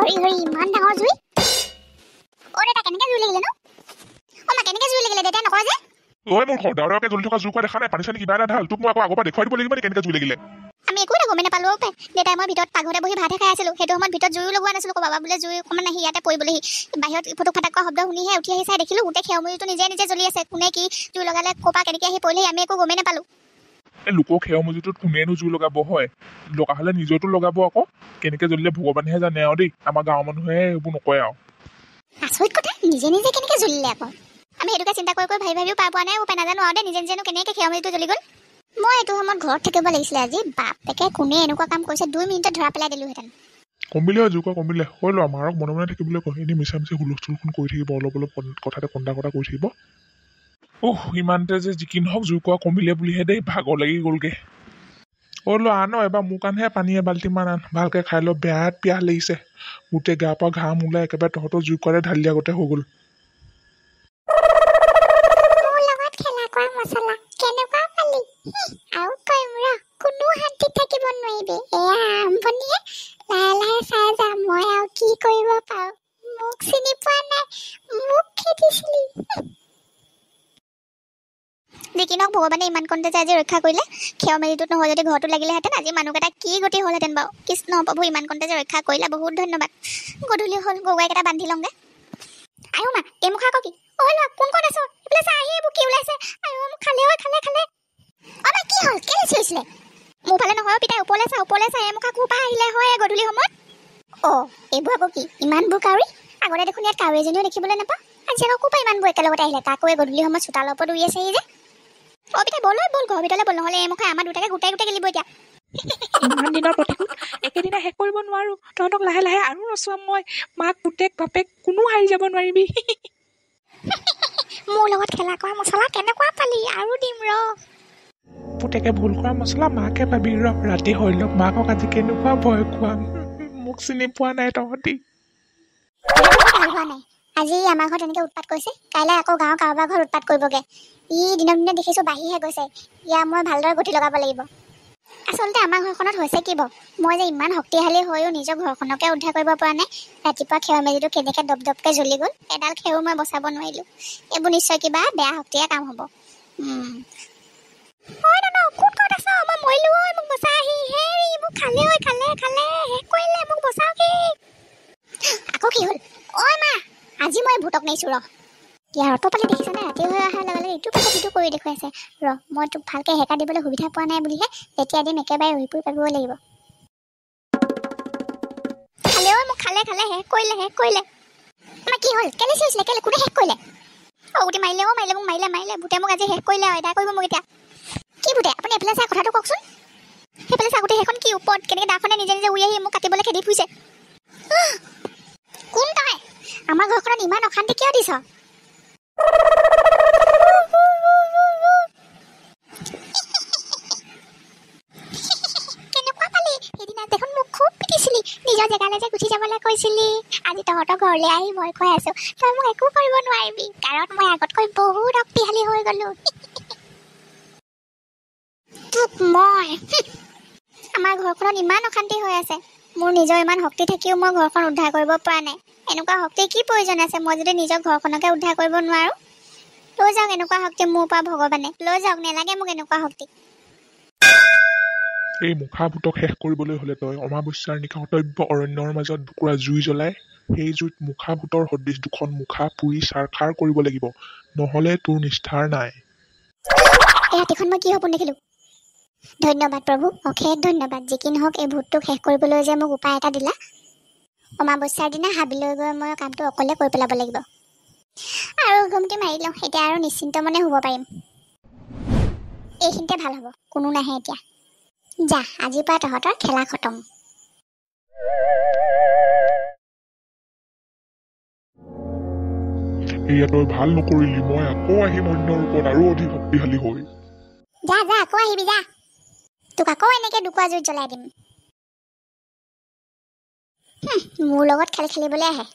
হৰি হৰি ইমান ডাঙৰ জুই অ দেতা কেনেকৈ জুই লাগিলে নো অ মা কেনেকৈ জুই লাগিলে দেতাই নকয় যে ঐ মোৰ ঘৰ দাউদাউকে জ্বলি থকা জুই কোৱা দেখা নাই পানী চানী কিবা এটা ঢাল তোক মই আকৌ আগৰ পৰা দেখুৱাই দিব লাগিব কেনেকৈ জুই লাগিলে আমি একো এটা গমেই নাপালো দেতাই মই ভিতৰত পাকঘৰতে বহি ভাতহে খাই আছিলো সেইটো সময়ত ভিতৰত জুই লগোৱা নাছিলো বাবা বোলে জুই অকণমান আহি ইয়াতে পৰিবলেহি বাহিৰত ফুটুক ফাটাক শব্দ শুনিহে উঠি আহি চাই দেখিলো গোটেই খেৰমুৰিটো নিজে নিজে জ্বলি আছে কোনে কি জুই লগালে ক'পা কেনেকৈ আহি পৰিলেহি আমি একো গমেই নাপালো এই লোকৰ খেৰমুজিটোত কোনেনো জুই লগাব হয় লগা হ'লে নিজৰটো লগাব আকৌ কেনেকৈ জ্বলিলে ভগৱানেহে জানে আৰু দেই আমাৰ গাঁৱৰ মানুহে এইবোৰ নকয় আৰু আচৰিত কথা নিজে নিজে কেনেকৈ জ্বলিলে আকৌ আমি সেইটোকে চিন্তা কৰি ভাবিও পাৰ পোৱা নাই উপায় নাজানো আৰু নিজে নিজেনো কেনেকৈ খেৰমুৰিটো জ্বলি গ'ল মই এইটো সময়ত ঘৰত থাকিব লাগিছিলে আজি বাপেকে কোনে এনেকুৱা কাম কৰিছে 2 মিনিটত ধৰা পেলাই দিলোহেঁতেন কমিলে জুইকুৱা কমিলে হৈ লোৱা মাৰক মনে মনে থাকিবলৈ কয় এনেই মিছা মিছি হুলস্থুলখন কৰি থাকিব অলপ অলপ কথাতে কন্দা কটা কৰি থাকিব ইমানতে যে যি কি নহওক জুইকুৱা কমিলে বুলিহে দেই ভাগৰ লাগি গ'লগৈ লোৱা আন এবাৰ মোৰ কাৰণেহে পানী এবাল্টিমান আন ভালকৈ খাই লওঁ বেয়াত পিয়াহ লাগিছে গোটেই গাৰ পৰা ঘাম ওলাই একেবাৰে তহঁতৰ জুইকুৱাৰে ঢালি দিয়া আগতে হৈ গ'ল যিকিনক ভগৱানে ইমান কণতে যে আজি ৰক্ষা কৰিলে খেৰমেলিটোত নহয় যদি ঘৰটো লাগিলেহেঁতেন আজি মানুহকেইটা কি গতি হ'লহেঁতেন বাৰু কৃষ্ণ প্ৰভু ইমান কণতে যে ৰক্ষা কৰিলে বহুত ধন্যবাদ গধূলি হ'ল গৰুগাইকেইটা বান্ধি লওঁগে আয়ো মা এই মুখা আকৌ কি লোৱা কোন ক'ত আছ এইফালে চা আহি এইবোৰ কি ওলাইছে আয়ো মোক খালে অ মা কি হ'ল কেলে চিঞৰিছিলে মোৰ ফালে নহয় পিতাই ওপৰলৈ চা এই মুখা কোৰপা আহিলে হয় গধূলি সময়ত এইবোৰ আকৌ কি ইমানবোৰ কাউৰী আগতে দেখোন ইয়াত কাউৰী এজনীও দেখিবলৈ নাপাওঁ আজি আকৌ কোৰপা ইমানবোৰ একেলগতে আহিলে তাকো এই গধূলি সময়ত চোতালৰ ওপৰত উৰি আছে যে পিতাই বল ঘৰৰ ভিতৰলৈ বল নহ'লে এই মুখা আমাৰ দুটাকে গোটাই গেলিব এতিয়া ইমান দিনৰ প্ৰতিশোধ একেদিনা শেষ কৰিব নোৱাৰো তহঁতক লাহে লাহে আৰু নচুৱাম মই মাক পুতেক বাপেক কোনো হাৰি যাব নোৱাৰিবি মোৰ লগত খেলা কৰা মছলা কেনেকুৱা পালি আৰু দিম ৰ পুতেকে ভুল কৰা মছলা মাকে পাবি ৰাতি হৈ লওক মাকক আজি কেনেকুৱা ভয় খুৱাম মোক চিনি পোৱা নাই তহঁতি আজি আমাৰ ঘৰত এনেকৈ উৎপাত কৰিছে কাইলৈ আকৌ গাঁৱৰ কাৰোবাৰ ঘৰত উৎপাত কৰিবগৈ দিনক দিনে দেখিছোঁ বাঢ়িহে গৈছে ইয়াৰ মই ভালদৰে গুটি লগাব লাগিব আচলতে আমাৰ ঘৰখনত হৈছে কি বাৰু মই যে ইমান শক্তিশালী হৈও নিজৰ ঘৰখনকে উদ্ধাৰ কৰিব পৰা নাই ৰাতিপুৱা খেৰমেলিটো কেনেকৈ দপদপকৈ জ্বলি গ'ল এডাল খেৰো মই বচাব নোৱাৰিলোঁ এইবোৰ নিশ্চয় কিবা বেয়া শক্তিয়ে কাম হ'ব আকৌ কি হ'ল মা আজি মই ভূতক নাইছোঁ ইয়াৰ অটো পালে দেখিছানে ৰাতি হৈ অহাৰ লগে লগে ইটো পাছত সিটো কৰি দেখুৱাইছে মই তোক ভালকৈ হেঁকা দিবলৈ সুবিধা পোৱা নাই বুলিহে যেতিয়া দিম একেবাৰে উৰি পুৰি পাবিব লাগিব মোক খালে শেষ কৰিলে আমাৰ কি হ'ল কেলে চিঞৰিছিলে কেলে কোনে শেষ কৰিলে গুটি মাৰিলে মোক মাৰিলে ভূতে মোক আজি শেষ কৰিলে আৰু এদাই কৰিব মোক এতিয়া কি ভূতে আপুনি এইফালে চাই কথাটো কওকচোন সেইফালে চা গোটেই সেইখন কি ওপৰত কেনেকৈ দাখনে নিজে নিজে উৰি আহি মোক কাটিবলৈ খেদি ফুৰিছে কোন তই আমাৰ ঘৰখনত ইমান অশান্তি কিয় দিছ কেনেকুৱা পালি সেইদিনা দেখোন মোক খুব পিটিছিলি নিজৰ জেগালৈ যে গুচি যাবলৈ কৈছিলি আজি তহঁতৰ ঘৰলৈ আহি ভয় খুৱাই আছো তই মোক একো কৰিব নোৱাৰিবি কাৰণ মই আগতকৈ বহুত শক্তিশালী হৈ গ'লো তোক মই আমাৰ ঘৰখনত ইমান অশান্তি হৈ আছে মোৰ নিজৰ ইমান শক্তি থাকিও মই ঘৰখন উদ্ধাৰ কৰিব পৰা নাই এনেকুৱা শক্তিৰ কি প্ৰয়োজন আছে মই যদি নিজৰ ঘৰখনকে উদ্ধাৰ কৰিব নোৱাৰোঁ লৈ যাওক এনেকুৱা শক্তি মোৰ পৰা ভগৱানে লৈ যাওক নেলাগে মোক এনেকুৱা শক্তি এই মুখা ভূতক শেষ কৰিবলৈ হ'লে তই অমাৱস্যাৰ নিশা অটব্য অৰণ্যৰ মাজত দুকুৰা জুই জ্বলাই সেই জুইত মুখা ভূতৰ সদৃশ দুখন মুখা পুৰি ছাৰখাৰ কৰিব লাগিব নহ'লে তোৰ নিস্তাৰ নাই এই ৰাতিখন মই কি সপোন দেখিলোঁ ধন্যবাদ প্ৰভু অশেষ ধন্যবাদ যি কি নহওক এই ভূতটোক শেষ কৰিবলৈ যে মোক উপায় এটা দিলা অমাৱস্যাৰ দিনা হাবিলৈ গৈ মই কামটো অকলে কৰি পেলাব লাগিব আৰু ঘুমটি মাৰি লওঁ এতিয়া আৰু নিশ্চিন্ত মনে শুব পাৰিম এইখিনিতে ভাল হ'ব কোনো নাহে এতিয়া যা আজিৰ পৰা তহঁতৰ খেলা খতম এয়া তই ভাল নকৰিলি মই আকৌ আহিম অন্য ৰূপত আৰু অধিক শক্তিশালী হৈ যা আকৌ আহিবি যা তোক আকৌ এনেকৈ দুকুৱা জুইত জ্বলাই দিম মোৰ লগত খেলিবলৈ আহে